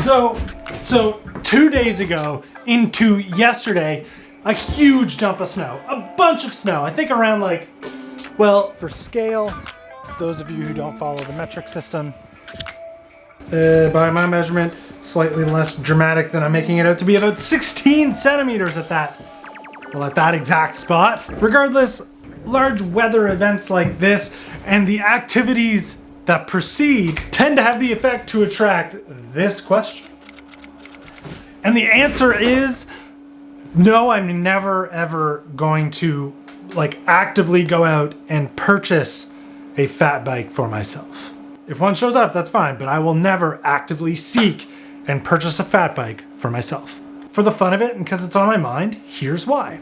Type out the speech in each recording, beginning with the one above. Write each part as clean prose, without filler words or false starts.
So 2 days ago into yesterday, a huge dump of snow, a bunch of snow. I think around like, well, for scale, those of you who don't follow the metric system, by my measurement, slightly less dramatic than I'm making it out to be, about 16 centimeters at that exact spot. Regardless, large weather events like this and the activities that precede tend to have the effect to attract this question. And the answer is no, I'm never ever going to like actively go out and purchase a fat bike for myself. If one shows up, that's fine, but I will never actively seek and purchase a fat bike for myself. For the fun of it and because it's on my mind, here's why.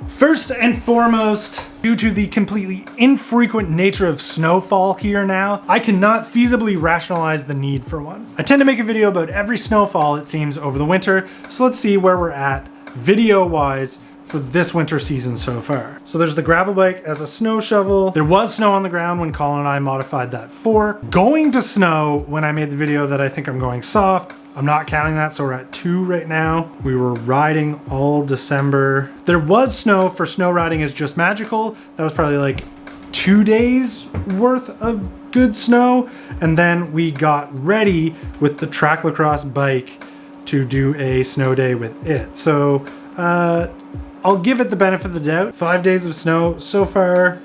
First and foremost, due to the completely infrequent nature of snowfall here now, I cannot feasibly rationalize the need for one. I tend to make a video about every snowfall, it seems, over the winter, so let's see where we're at video-wise for this winter season so far. So there's the gravel bike as a snow shovel. There was snow on the ground when Colin and I modified that for. Going to snow when I made the video that I think I'm going soft. I'm not counting that, so we're at 2 right now. We were riding all December. There was snow for snow riding is just magical. That was probably like 2 days worth of good snow. And then we got ready with the track lacrosse bike to do a snow day with it. So I'll give it the benefit of the doubt. 5 days of snow so far.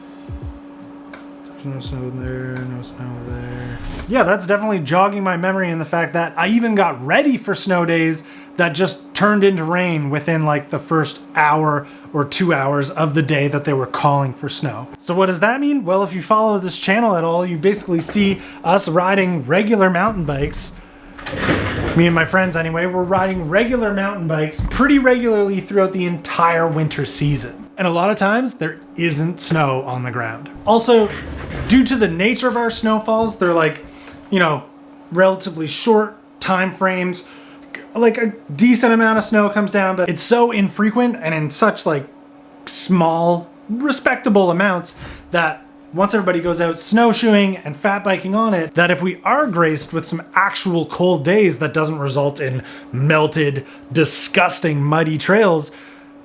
No snow there, no snow there. Yeah, that's definitely jogging my memory in the fact that I even got ready for snow days that just turned into rain within like the first hour or 2 hours of the day that they were calling for snow. So what does that mean? Well, if you follow this channel at all, you basically see us riding regular mountain bikes. Me and my friends anyway, we're riding regular mountain bikes pretty regularly throughout the entire winter season. And a lot of times there isn't snow on the ground. Also, due to the nature of our snowfalls, they're like, you know, relatively short time frames. Like a decent amount of snow comes down, but it's so infrequent and in such like small, respectable amounts that once everybody goes out snowshoeing and fat biking on it, that if we are graced with some actual cold days that doesn't result in melted, disgusting, muddy trails,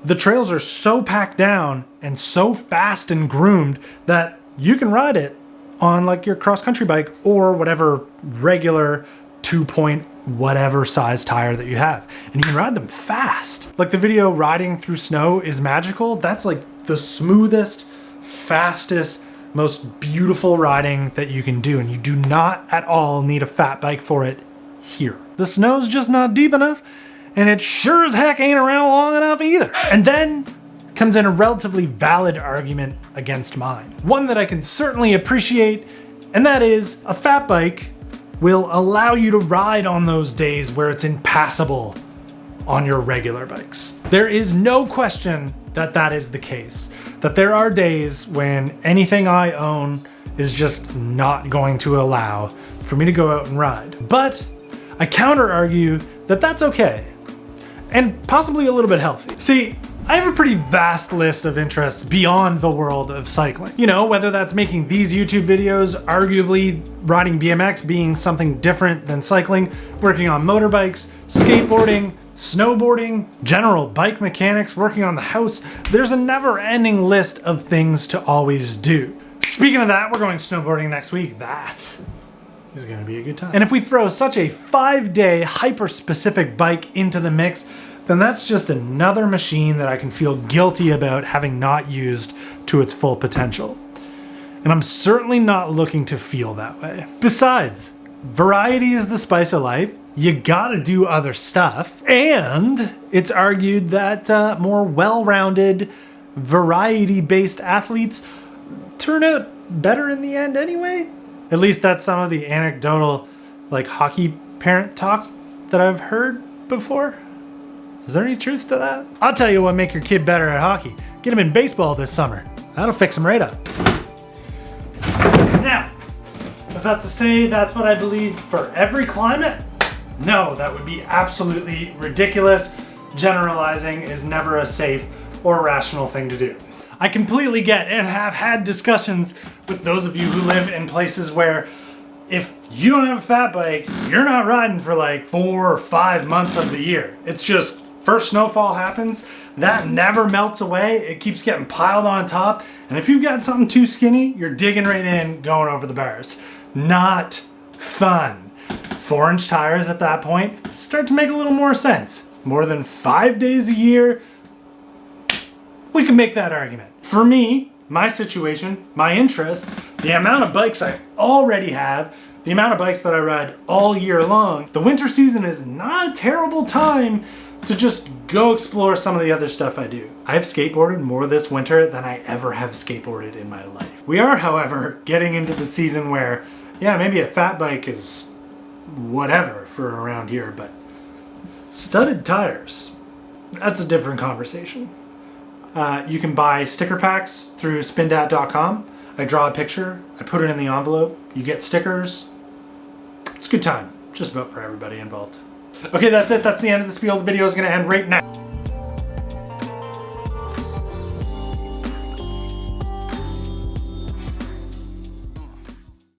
the trails are so packed down and so fast and groomed that you can ride it on like your cross-country bike or whatever regular 2-point whatever size tire that you have. And you can ride them fast. Like the video riding through snow is magical. That's like the smoothest, fastest, most beautiful riding that you can do. And you do not at all need a fat bike for it here. The snow's just not deep enough. And it sure as heck ain't around long enough either. And then comes in a relatively valid argument against mine. One that I can certainly appreciate, and that is a fat bike will allow you to ride on those days where it's impassable on your regular bikes. There is no question that that is the case. That there are days when anything I own is just not going to allow for me to go out and ride. But I counter argue that that's okay. And possibly a little bit healthy. See, I have a pretty vast list of interests beyond the world of cycling. You know, whether that's making these YouTube videos, arguably riding BMX being something different than cycling, working on motorbikes, skateboarding, snowboarding, general bike mechanics, working on the house. There's a never-ending list of things to always do. Speaking of that, we're going snowboarding next week. That is gonna be a good time. And if we throw such a 5-day hyper-specific bike into the mix, then that's just another machine that I can feel guilty about having not used to its full potential. And I'm certainly not looking to feel that way. Besides, variety is the spice of life. You gotta do other stuff. And it's argued that more well-rounded, variety-based athletes turn out better in the end anyway. At least that's some of the anecdotal, like, hockey parent talk that I've heard before. Is there any truth to that? I'll tell you what make your kid better at hockey. Get him in baseball this summer. That'll fix him right up. Now, is that to say that's what I believe for every climate? No, that would be absolutely ridiculous. Generalizing is never a safe or rational thing to do. I completely get and have had discussions with those of you who live in places where if you don't have a fat bike, you're not riding for like 4 or 5 months of the year. It's just first snowfall happens, that never melts away. It keeps getting piled on top. And if you've got something too skinny, you're digging right in, going over the bars. Not fun. 4-inch tires at that point start to make a little more sense. More than 5 days a year, we can make that argument. For me, my situation, my interests, the amount of bikes I already have, the amount of bikes that I ride all year long, the winter season is not a terrible time to just go explore some of the other stuff I do. I've skateboarded more this winter than I ever have skateboarded in my life. We are, however, getting into the season where, yeah, maybe a fat bike is whatever for around here, but studded tires, that's a different conversation. You can buy sticker packs through spindat.com. I draw a picture, I put it in the envelope, you get stickers. It's a good time, just about for everybody involved. Okay, that's it. That's the end of the spiel. The video is going to end right now.